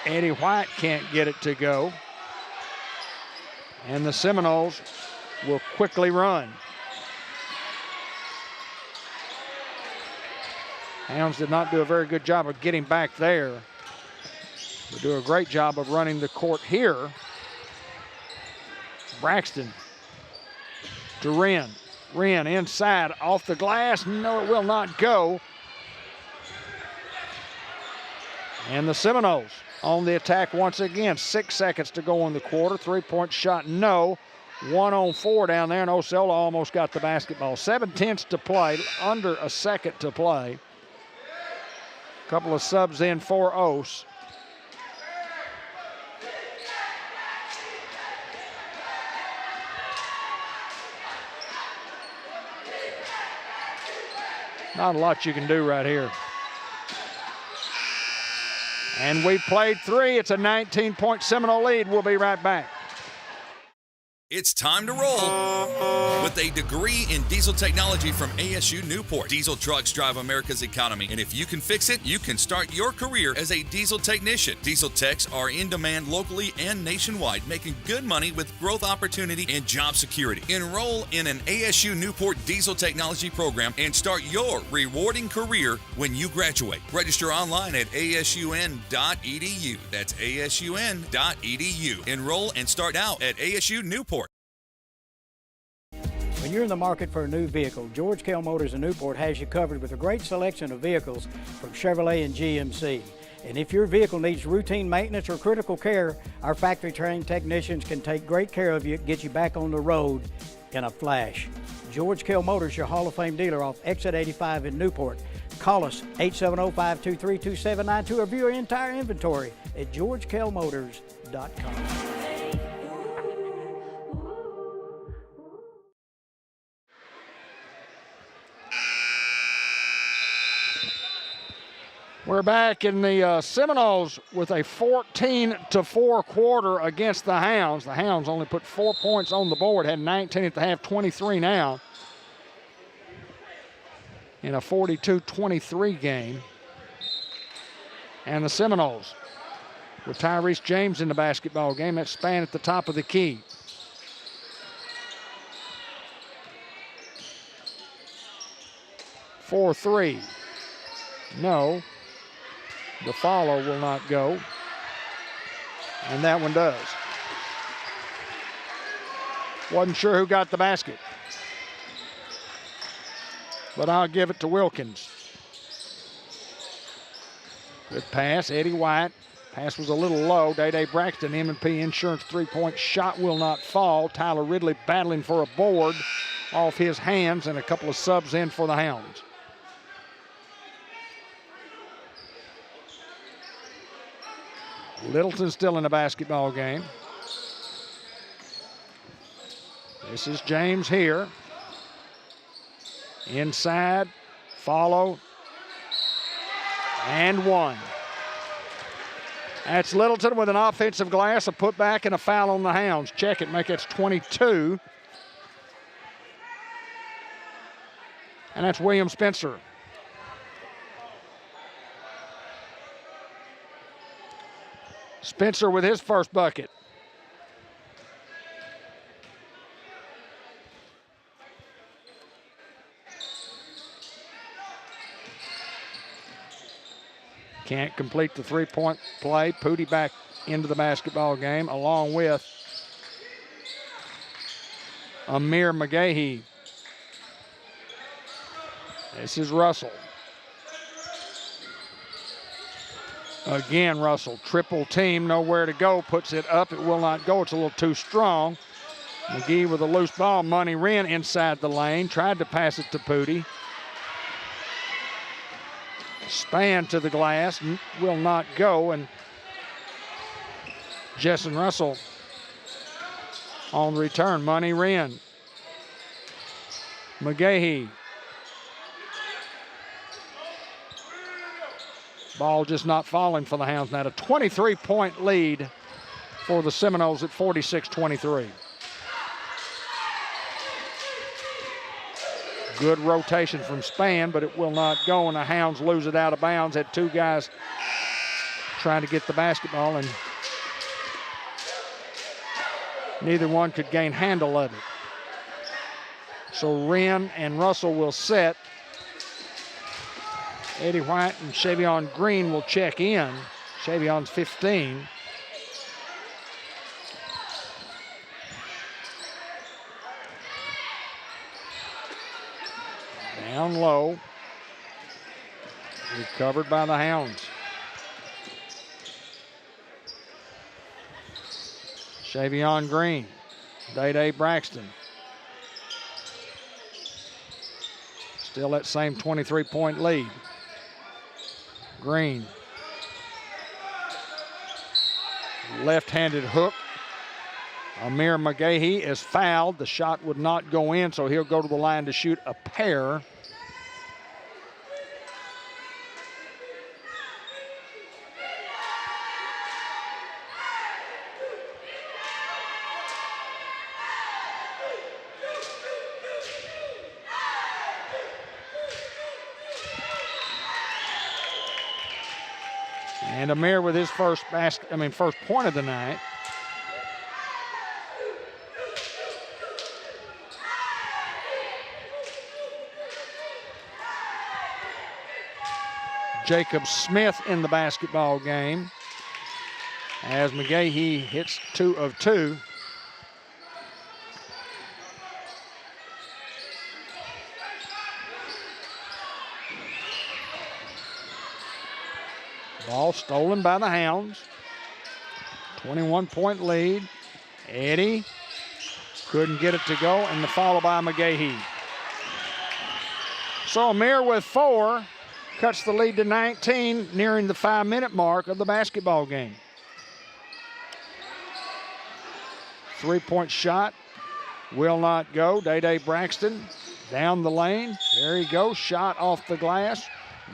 Eddie White can't get it to go. And the Seminoles will quickly run. Hounds did not do a very good job of getting back there. They do a great job of running the court here. Braxton to Wren. Wren inside, off the glass. No, it will not go. And the Seminoles on the attack once again. 6 seconds to go in the quarter. 3-point shot, no. 1-on-4 down there, and Osceola almost got the basketball. 7/10 to play, under a second to play. Couple of subs in for Ose. Not a lot you can do right here. And we've played 3. It's a 19-point Seminole lead. We'll be right back. It's time to roll with a degree in diesel technology from ASU Newport. Diesel trucks drive America's economy, and if you can fix it, you can start your career as a diesel technician. Diesel techs are in demand locally and nationwide, making good money with growth opportunity and job security. Enroll in an ASU Newport diesel technology program and start your rewarding career when you graduate. Register online at asun.edu. That's asun.edu. Enroll and start out at ASU Newport. When you're in the market for a new vehicle, George Kell Motors in Newport has you covered with a great selection of vehicles from Chevrolet and GMC. And if your vehicle needs routine maintenance or critical care, our factory-trained technicians can take great care of you, get you back on the road in a flash. George Kell Motors, your Hall of Fame dealer off Exit 85 in Newport. Call us 870-523-2792 or view our entire inventory at georgekellmotors.com. We're back in the Seminoles with a 14-4 quarter against the Hounds. The Hounds only put 4 points on the board, had 19 at the half, 23 now. In a 42-23 game. And the Seminoles with Tyrese James in the basketball game. That's Spann at the top of the key. For 3. No. The follow will not go. And that one does. Wasn't sure who got the basket. But I'll give it to Wilkins. Good pass, Eddie White. Pass was a little low. Day-Day Braxton, M&P Insurance 3-point shot will not fall. Tyler Ridley battling for a board. off his hands and a couple of subs in for the Hounds. Littleton still in the basketball game. This is James here. Inside, follow, and one. That's Littleton with an offensive glass, a putback, and a foul on the Hounds. Check it, make it 22. And that's William Spencer. Spencer with his first bucket. Can't complete the three-point play. Pooty back into the basketball game along with Amir McGahee. This is Russell. Again, Russell, triple team, nowhere to go, puts it up, it will not go, it's a little too strong. McGee with a loose ball, Money Wren inside the lane, tried to pass it to Pooty. Span to the glass, will not go, and Jessen Russell on the return. Money Wren. McGahee. Ball just not falling for the Hounds now. A 23-point lead for the Seminoles at 46-23. Good rotation from Span, but it will not go, and the Hounds lose it out of bounds. Had two guys trying to get the basketball, and neither one could gain handle of it. So Wren and Russell will set. Eddie White and Shavion Green will check in. Shavion's 15. Down low. Recovered by the Hounds. Shavion Green. Day-Day Braxton. Still that same 23-point lead. Green. Left-handed hook. Amir McGahee is fouled. The shot would not go in, so he'll go to the line to shoot a pair. And Amir with his first point of the night. Jacob Smith in the basketball game as McGahee hits 2 of 2. Ball stolen by the Hounds. 21-point lead. Eddie couldn't get it to go, and the foul by McGahee. So Amir with 4 cuts the lead to 19, nearing the 5-minute mark of the basketball game. 3-point shot will not go. Day-Day Braxton down the lane. There he goes. Shot off the glass.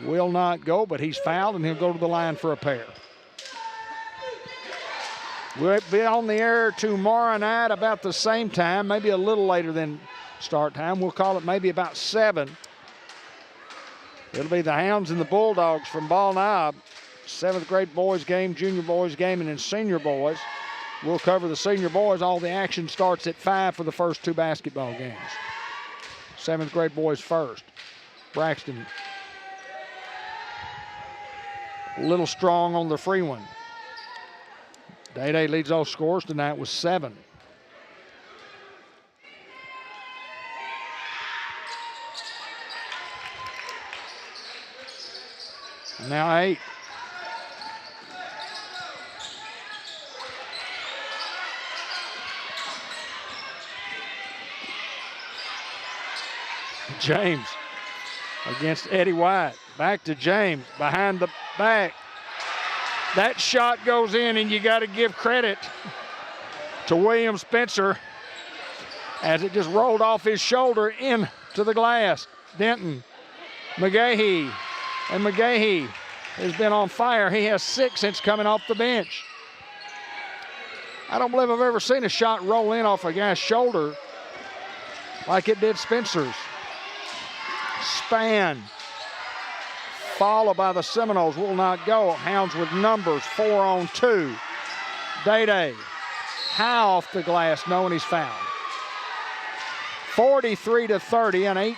Will not go, but he's fouled, and he'll go to the line for a pair. We'll be on the air tomorrow night about the same time, maybe a little later than start time. We'll call it maybe about 7. It'll be the Hounds and the Bulldogs from Ball Knob. 7th grade boys game, junior boys game, and then senior boys. We'll cover the senior boys. All the action starts at 5 for the first 2 basketball games. 7th grade boys first. Braxton a little strong on the free one. Day-Day leads all scores tonight with 7. Now 8. James against Eddie White. Back to James, behind the back. That shot goes in, and you got to give credit to William Spencer as it just rolled off his shoulder into the glass. Denton, McGahee, and McGahee has been on fire. He has 6 since coming off the bench. I don't believe I've ever seen a shot roll in off a guy's shoulder like it did Spencer's. Span, followed by the Seminoles, will not go. Hounds with numbers, 4 on 2. Day-Day, high off the glass, knowing he's fouled. 43-30, an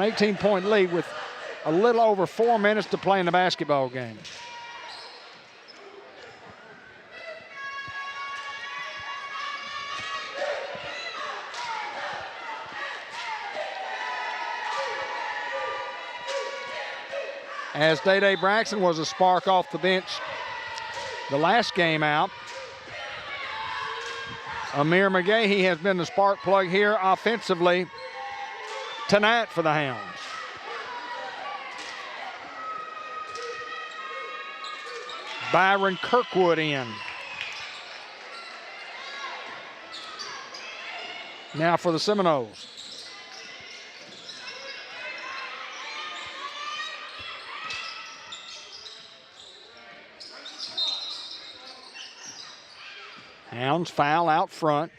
18-point lead with a little over 4 minutes to play in the basketball game. As Day-Day Braxton was a spark off the bench the last game out, Amir McGahee has been the spark plug here offensively tonight for the Hounds. Byron Kirkwood in. Now for the Seminoles. Hounds foul out front.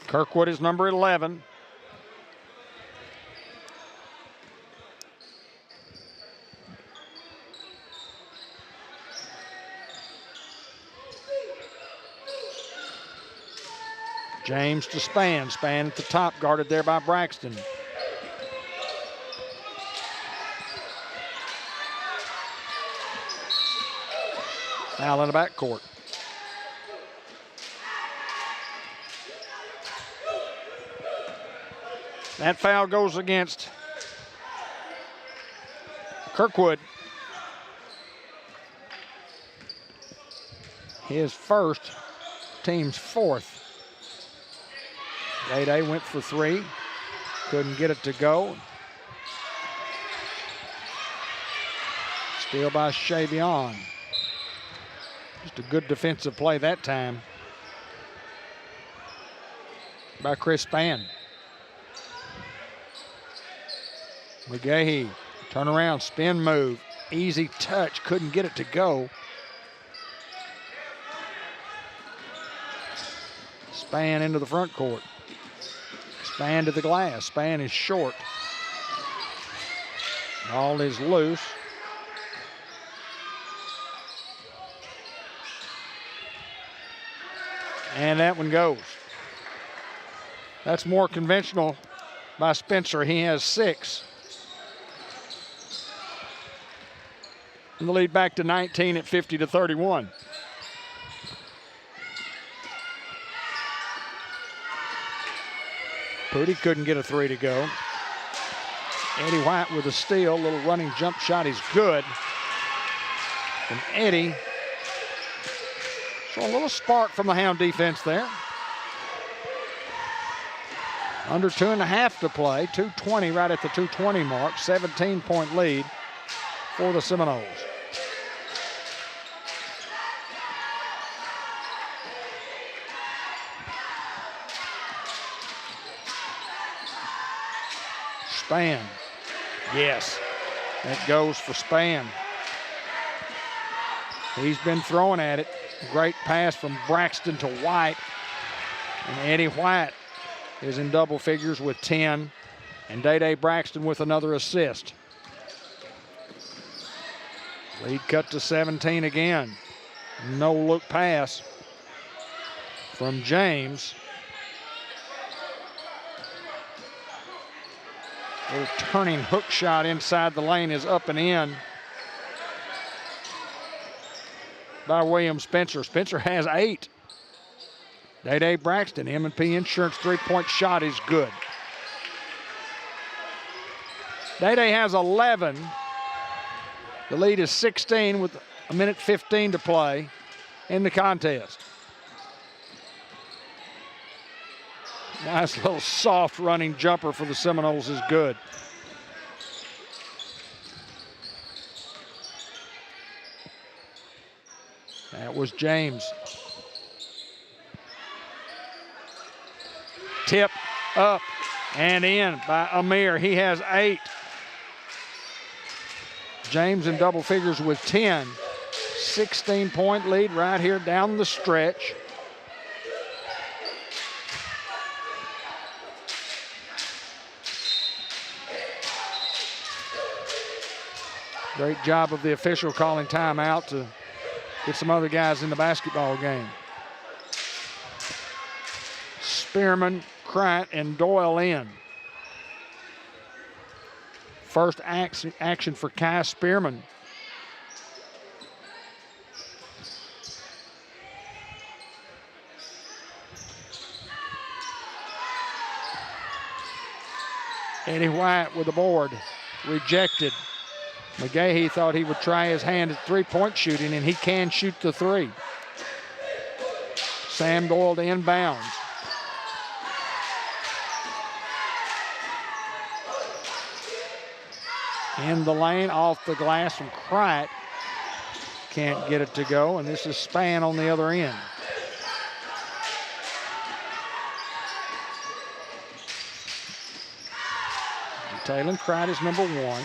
Kirkwood is number 11. James to Span. Span at the top, guarded there by Braxton. Foul in the backcourt. That foul goes against Kirkwood. His first, team's 4th. Day-Day went for 3. Couldn't get it to go. Steal by Shavion. Just a good defensive play that time by Chris Span. McGahee, turn around, spin move, easy touch, couldn't get it to go. Span into the front court. Span to the glass. Span is short. Ball is loose. And that one goes. That's more conventional by Spencer. He has 6. And the lead back to 19 at 50-31. Pooty couldn't get a 3 to go. Eddie White with a steal. Little running jump shot is good. From Eddie. So a little spark from the Hound defense there. Under 2.5 to play. 2:20 right at the 2:20 mark. 17-point lead for the Seminoles. Span. Yes, that goes for Span. He's been throwing at it. Great pass from Braxton to White. And Eddie White is in double figures with 10. And Day-Day Braxton with another assist. Lead cut to 17 again. No look pass from James. Little turning hook shot inside the lane is up and in by William Spencer. Spencer has 8. Day-Day Braxton, M&P Insurance 3-point shot is good. Day-Day has 11. The lead is 16 with 1:15 to play in the contest. Nice little soft running jumper for the Seminoles is good. That was James. Tip up and in by Amir. He has 8. James in double figures with 10. 16-point lead right here down the stretch. Great job of the official calling timeout to get some other guys in the basketball game. Spearman, Krant, and Doyle in. First action for Kai Spearman. Eddie White with the board, rejected. McGahee thought he would try his hand at three-point shooting, and he can shoot the 3. Sam Doyle to inbounds. In the lane, off the glass from Krant. Can't get it to go, and this is Spann on the other end. Taylor Krant is number 1.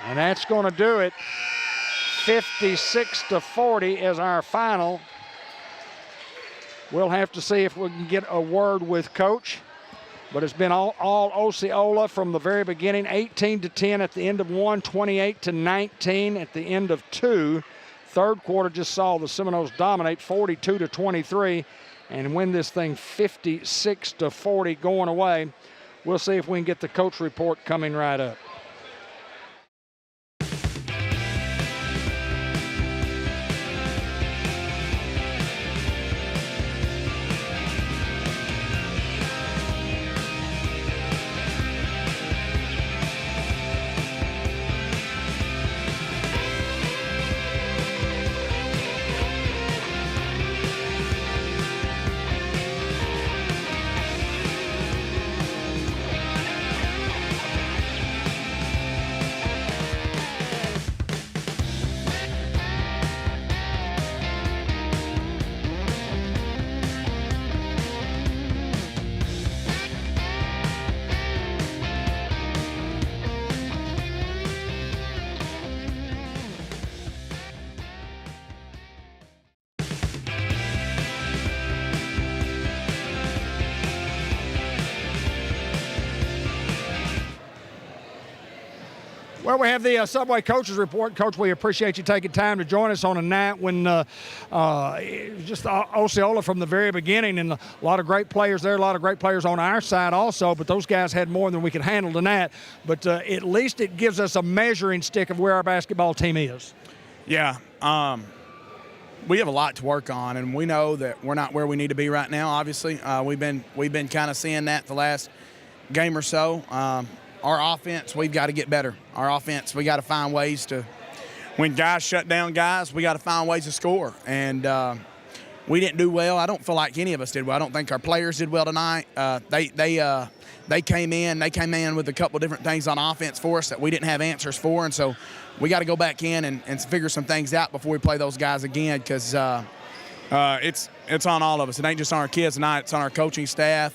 And that's going to do it. 56-40 is our final. We'll have to see if we can get a word with Coach. But it's been all Osceola from the very beginning. 18-10 at the end of 1, 28-19 at the end of 2. Third quarter just saw the Seminoles dominate 42-23 and win this thing 56-40 going away. We'll see if we can get the coach report coming right up. Well, we have the Subway Coaches Report. Coach, we appreciate you taking time to join us on a night when just Osceola from the very beginning, and a lot of great players there, a lot of great players on our side also, but those guys had more than we could handle tonight. But at least it gives us a measuring stick of where our basketball team is. Yeah. We have a lot to work on, and we know that we're not where we need to be right now, obviously. We've been kind of seeing that the last game or so. Our offense, we've got to get better. Our offense, we got to find ways to, when guys shut down guys, we got to find ways to score. And we didn't do well. I don't feel like any of us did well. I don't think our players did well tonight. They came in with a couple different things on offense for us that we didn't have answers for. And so we got to go back in and figure some things out before we play those guys again, because it's on all of us. It ain't just on our kids tonight. It's on our coaching staff.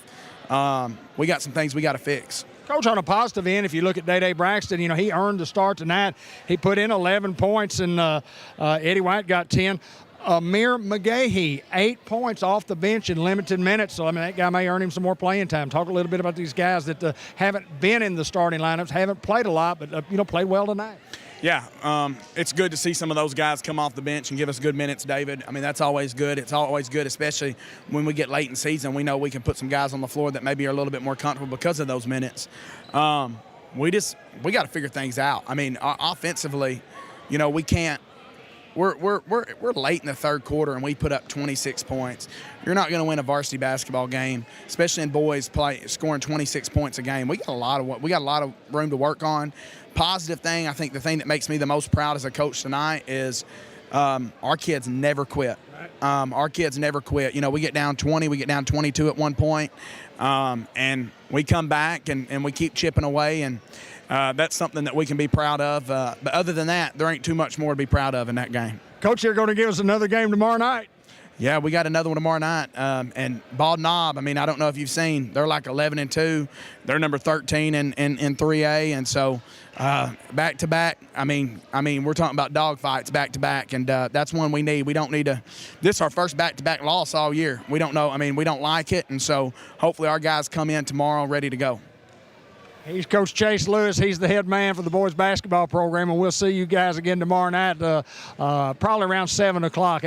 We got some things we got to fix. Coach, on a positive end, if you look at Day-Day Braxton, you know, he earned the start tonight. He put in 11 points, and Eddie White got 10. Amir McGahee, 8 points off the bench in limited minutes. So, I mean, that guy may earn him some more playing time. Talk a little bit about these guys that haven't been in the starting lineups, haven't played a lot, but, played well tonight. Yeah, it's good to see some of those guys come off the bench and give us good minutes, David. I mean, that's always good. It's always good, especially when we get late in season. We know we can put some guys on the floor that maybe are a little bit more comfortable because of those minutes. We got to figure things out. I mean, offensively, we can't. We're late in the third quarter and we put up 26 points. You're not going to win a varsity basketball game, especially in boys scoring 26 points a game. We got a lot of room to work on. Positive thing, I think the thing that makes me the most proud as a coach tonight is our kids never quit. Our kids never quit. You know, we get down 20, we get down 22 at one point, and we come back and we keep chipping away, and that's something that we can be proud of. But other than that, there ain't too much more to be proud of in that game. Coach, you're going to give us another game tomorrow night. Yeah, we got another one tomorrow night. And Bald Knob, I mean, I don't know if you've seen, they're like 11-2. They're number 13 in 3A. And so back-to-back, I mean, we're talking about dog fights back-to-back, and that's one we need. We don't need to – this is our first back-to-back loss all year. We don't know – I mean, we don't like it, and so hopefully our guys come in tomorrow ready to go. He's Coach Chase Lewis. He's the head man for the boys basketball program, and we'll see you guys again tomorrow night, probably around 7 o'clock.